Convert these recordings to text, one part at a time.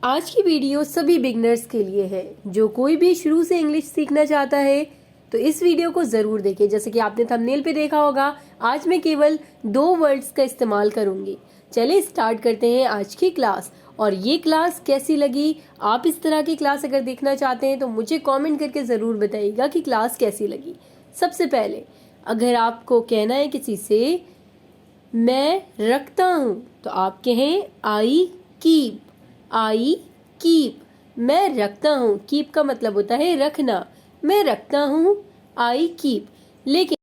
आज की वीडियो सभी बिगनर्स के लिए है। जो कोई भी शुरू से इंग्लिश सीखना चाहता है तो इस वीडियो को ज़रूर देखें। जैसे कि आपने थंबनेल पे देखा होगा, आज मैं केवल 2 वर्ड्स का इस्तेमाल करूंगी। चलिए स्टार्ट करते हैं आज की क्लास। और ये क्लास कैसी लगी, आप इस तरह की क्लास अगर देखना चाहते हैं तो मुझे कॉमेंट करके ज़रूर बताइएगा कि क्लास कैसी लगी। सबसे पहले अगर आपको कहना है किसी से मैं रखता हूँ तो आप कहें आई कीप। आई कीप, मैं रखता हूँ। कीप का मतलब होता है रखना। मैं रखता हूँ, आई कीप। लेकिन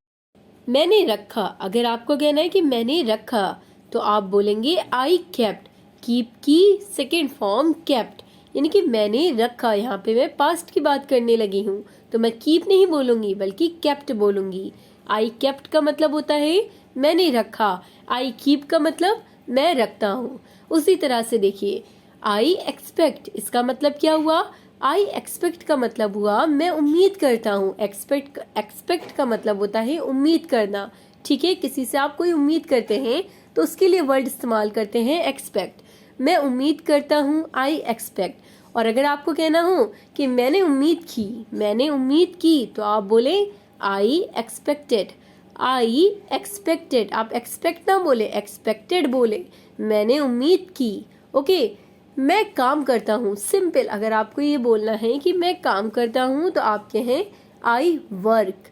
मैंने रखा, अगर आपको कहना है कि मैंने रखा तो आप बोलेंगे आई केप्ट। कीप की सेकेंड फॉर्म केप्ट, यानी कि मैंने रखा। यहाँ पे मैं पास्ट की बात करने लगी हूँ तो मैं कीप नहीं बोलूंगी बल्कि केप्ट बोलूंगी। आई केप्ट का मतलब होता है मैंने रखा। आई कीप का मतलब मैं रखता हूँ। उसी तरह से देखिए आई एक्सपेक्ट, इसका मतलब क्या हुआ? आई एक्सपेक्ट का मतलब हुआ मैं उम्मीद करता हूँ। एक्सपेक्ट का मतलब होता है उम्मीद करना। ठीक है, किसी से आप कोई उम्मीद करते हैं तो उसके लिए वर्ड इस्तेमाल करते हैं एक्सपेक्ट। मैं उम्मीद करता हूँ, आई एक्सपेक्ट। और अगर आपको कहना हो कि मैंने उम्मीद की तो आप बोले आई एक्सपेक्टेड। आई एक्सपेक्टेड, आप एक्सपेक्ट ना बोले, एक्सपेक्टेड बोले। मैंने उम्मीद की। ओके, मैं काम करता हूँ। सिंपल, अगर आपको ये बोलना है कि मैं काम करता हूँ तो आप कहें I work.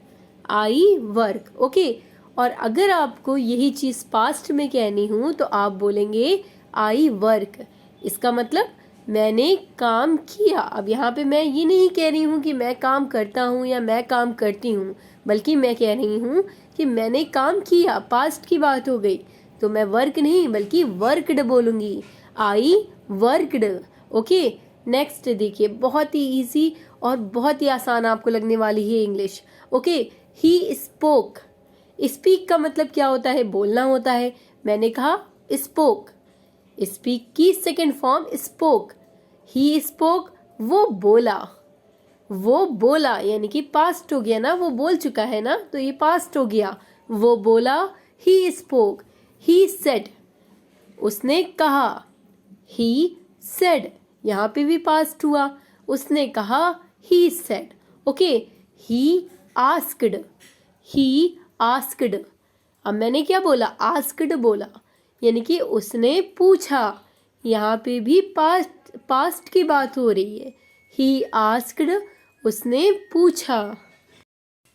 I work, okay. और अगर आपको यही चीज़ पास्ट में कहनी हो तो आप बोलेंगे आई वर्क। इसका मतलब मैंने काम किया। अब यहाँ पे मैं ये नहीं कह रही हूँ कि मैं काम करता हूँ या मैं काम करती हूँ, बल्कि मैं कह रही हूँ कि मैंने काम किया। पास्ट की बात हो गई तो मैं वर्क नहीं बल्कि वर्कड बोलूँगी। I worked. ओके, नेक्स्ट देखिए, बहुत ही इजी और बहुत ही आसान आपको लगने वाली है English. Okay, he spoke. Speak का मतलब क्या होता है? बोलना होता है। मैंने कहा स्पोक। स्पीक की second form spoke. He spoke, वो बोला। वो बोला यानी कि पास्ट हो गया ना, वो बोल चुका है ना, तो ये पास्ट हो गया। वो बोला, ही स्पोक। ही सेड, उसने कहा। ही सेड, यहाँ पे भी पास्ट हुआ। उसने कहा, he said. Okay, he asked. He asked, अब मैंने क्या बोला? आस्क्ड बोला, यानी कि उसने पूछा। यहाँ पे भी पास्ट की बात हो रही है। ही आस्क्ड, उसने पूछा।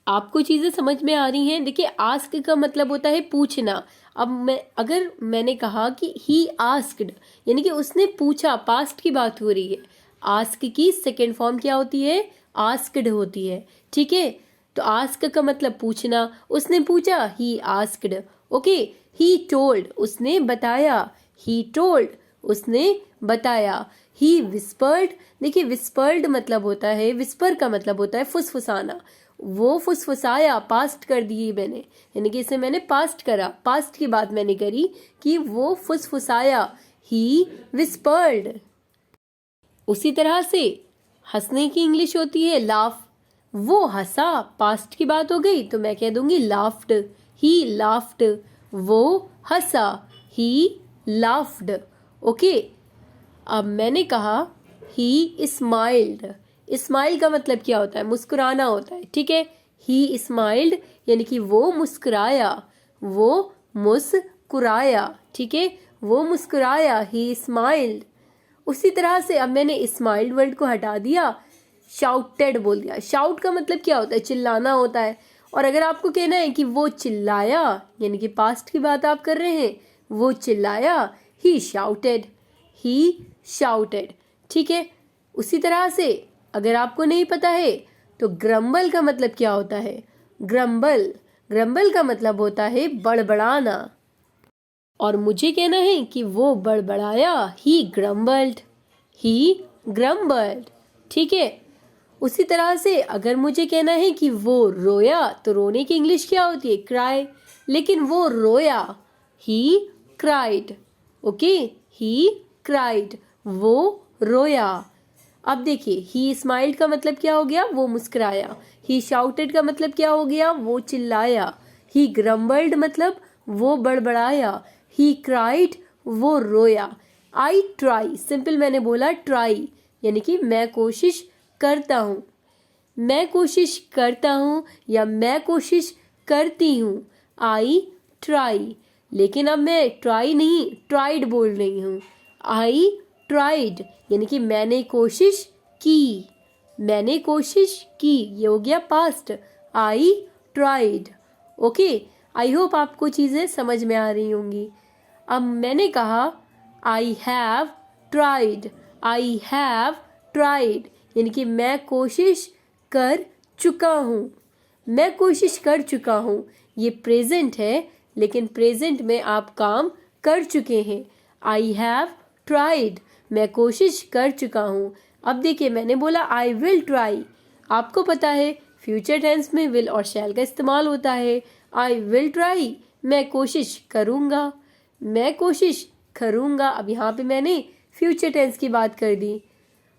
आपको चीजें समझ में आ रही हैं? देखिए, आस्क का मतलब होता है पूछना। अब अगर मैंने कहा कि ही आस्क्ड, यानी कि उसने पूछा, पास्ट की बात हो रही है। आस्क की सेकेंड फॉर्म क्या होती है? आस्क्ड होती है। ठीक है, तो आस्क का मतलब पूछना। उसने पूछा, he asked. Okay, he told, उसने बताया। ही टोल्ड, उसने बताया। ही विस्पर्ड, देखिए विस्पर्ड मतलब होता है, विस्पर का मतलब होता है फुसफुसाना। वो फुसफुसाया, पास्ट कर दी मैंने, यानी कि इसे मैंने पास्ट करा। पास्ट की बात मैंने करी कि वो फुसफुसाया। ही विस्पर्ड। उसी तरह से हंसने की इंग्लिश होती है लाफ। वो हंसा, पास्ट की बात हो गई तो मैं कह दूंगी लाफ्ड। ही लाफ्ड, वो हंसा। ही लाफ्ड। ओके, अब मैंने कहा ही स्माइल्ड। स्माइल का मतलब क्या होता है? मुस्कुराना होता है। ठीक है, ही स्माइल्ड यानी कि वो मुस्कुराया। वो मुस्कुराया। ठीक है, वो मुस्कुराया। ही स्माइल्ड। उसी तरह से अब मैंने स्माइल्ड वर्ड को हटा दिया, शाउटेड बोल दिया। शाउट का मतलब क्या होता है? चिल्लाना होता है। और अगर आपको कहना है कि वो चिल्लाया, यानी कि पास्ट की बात आप कर रहे हैं, वो चिल्लाया, ही शाउटेड। ही शाउटेड। ठीक है, उसी तरह से अगर आपको नहीं पता है तो ग्रम्बल का मतलब क्या होता है? ग्रम्बल का मतलब होता है बड़बड़ाना। और मुझे कहना है कि वो बड़बड़ाया, ही ग्रम्बल्ड। ही ग्रम्बल्ड। ठीक है, उसी तरह से अगर मुझे कहना है कि वो रोया तो रोने की इंग्लिश क्या होती है? क्राई। लेकिन वो रोया, he cried. Okay, he cried, वो रोया। अब देखिए, ही स्माइल्ड का मतलब क्या हो गया? वो मुस्कुराया। ही शाउटेड का मतलब क्या हो गया? वो चिल्लाया। ही ग्रम्बल्ड मतलब वो बड़बड़ाया। ही क्राइड, वो रोया। आई ट्राई, सिंपल मैंने बोला ट्राई, यानी कि मैं कोशिश करता हूँ। मैं कोशिश करता हूँ या मैं कोशिश करती हूँ, आई ट्राई। लेकिन अब मैं ट्राई नहीं, ट्राइड बोल रही हूँ। आई ट्राइड, यानी कि मैंने कोशिश की। मैंने कोशिश की, ये हो गया past. I tried. Okay, I hope आपको चीज़ें समझ में आ रही होंगी। अब मैंने कहा I have tried. I have tried, यानी कि मैं कोशिश कर चुका हूँ। मैं कोशिश कर चुका हूँ, ये प्रेजेंट है, लेकिन प्रेजेंट में आप काम कर चुके हैं। आई हैव ट्राइड, मैं कोशिश कर चुका हूँ। अब देखिए, मैंने बोला आई विल ट्राई। आपको पता है फ्यूचर टेंस में विल और शैल का इस्तेमाल होता है। आई विल ट्राई, मैं कोशिश करूँगा। मैं कोशिश करूँगा। अब यहाँ पे मैंने फ्यूचर टेंस की बात कर दी।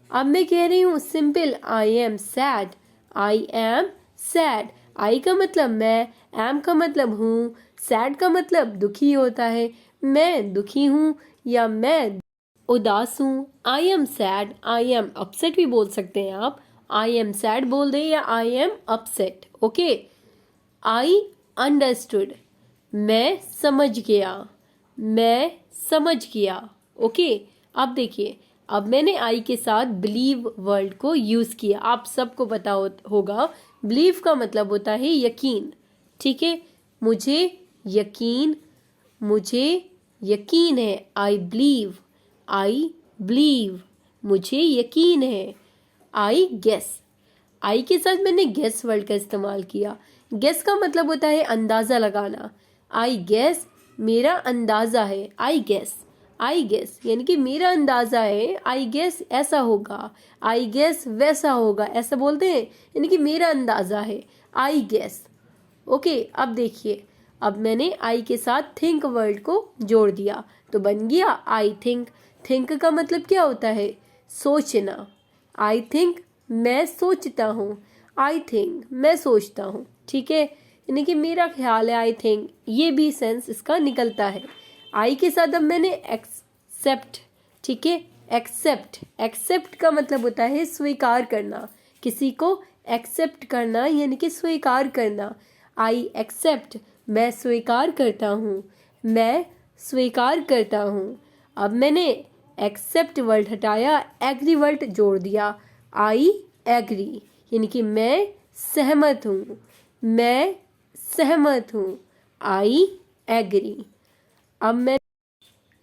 अब मैं कह रही हूँ simple, I am sad. I am sad, I का मतलब मैं, एम का मतलब हूँ, सैड का मतलब दुखी होता है। मैं दुखी हूँ या मैं उदास हूँ। आई am sad, I am upset भी बोल सकते हैं आप। आई एम सैड बोल दें या I am upset. Okay, I understood, मैं समझ गया। मैं समझ गया। ओके, अब देखिए, अब मैंने आई के साथ बिलीव वर्ड को यूज़ किया। आप सबको पता होगा बिलीव का मतलब होता है यकीन। ठीक है, मुझे यकीन है। आई बिलीव, आई बिलीव, मुझे यकीन है। आई गेस, आई के साथ मैंने गेस वर्ड का इस्तेमाल किया। गेस का मतलब होता है अंदाज़ा लगाना। आई गेस, मेरा अंदाज़ा है। आई गेस, यानी कि मेरा अंदाज़ा है। आई गेस ऐसा होगा, आई गेस वैसा होगा, ऐसा बोलते हैं, यानी कि मेरा अंदाज़ा है। I guess. ओके, अब देखिए, अब मैंने आई के साथ थिंक वर्ड को जोड़ दिया तो बन गया आई थिंक। थिंक का मतलब क्या होता है? सोचना। आई थिंक, मैं सोचता हूँ। आई थिंक, मैं सोचता हूँ। ठीक है, यानी कि मेरा ख्याल है। आई थिंक, ये भी सेंस इसका निकलता है। आई के साथ अब मैंने एक्सेप्ट। ठीक है, एक्सेप्ट का मतलब होता है स्वीकार करना। किसी को एक्सेप्ट करना यानी कि स्वीकार करना। आई एक्सेप्ट, मैं स्वीकार करता हूँ। मैं स्वीकार करता हूँ। अब मैंने एक्सेप्ट वर्ड हटाया, एग्री वर्ड जोड़ दिया। आई एग्री, यानी कि मैं सहमत हूँ। मैं सहमत हूँ। I agree. अब मैं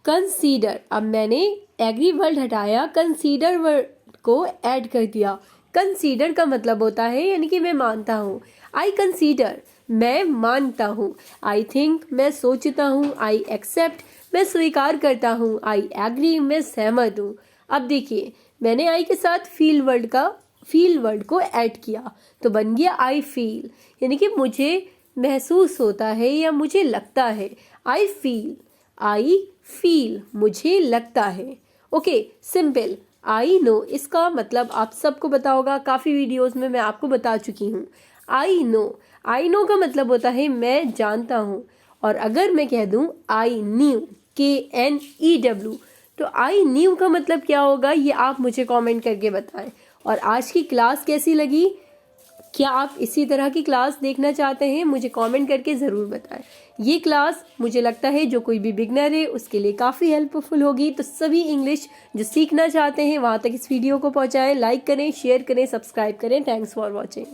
कंसीडर, अब मैंने एग्री वर्ड हटाया, कंसीडर वर्ड को ऐड कर दिया। कंसीडर का मतलब होता है यानी कि मैं मानता हूँ। आई कंसीडर, मैं मानता हूँ। आई थिंक, मैं सोचता हूँ। आई एक्सेप्ट, मैं स्वीकार करता हूँ। आई एग्री, मैं सहमत हूँ। अब देखिए, मैंने आई के साथ फील वर्ड को ऐड किया तो बन गया आई फील, यानी कि मुझे महसूस होता है या मुझे लगता है। आई फील, मुझे लगता है। Okay, simple. आई नो, इसका मतलब आप सबको पता होगा, काफ़ी वीडियोस में मैं आपको बता चुकी हूँ। आई नो का मतलब होता है मैं जानता हूँ। और अगर मैं कह दूँ आई न्यू, KNEW, तो आई न्यू का मतलब क्या होगा, ये आप मुझे कमेंट करके बताएं। और आज की क्लास कैसी लगी? क्या आप इसी तरह की क्लास देखना चाहते हैं? मुझे कमेंट करके ज़रूर बताएं। ये क्लास मुझे लगता है जो कोई भी बिगनर है उसके लिए काफ़ी हेल्पफुल होगी। तो सभी इंग्लिश जो सीखना चाहते हैं वहाँ तक इस वीडियो को पहुँचाएं, लाइक करें, शेयर करें, सब्सक्राइब करें। Thanks for watching.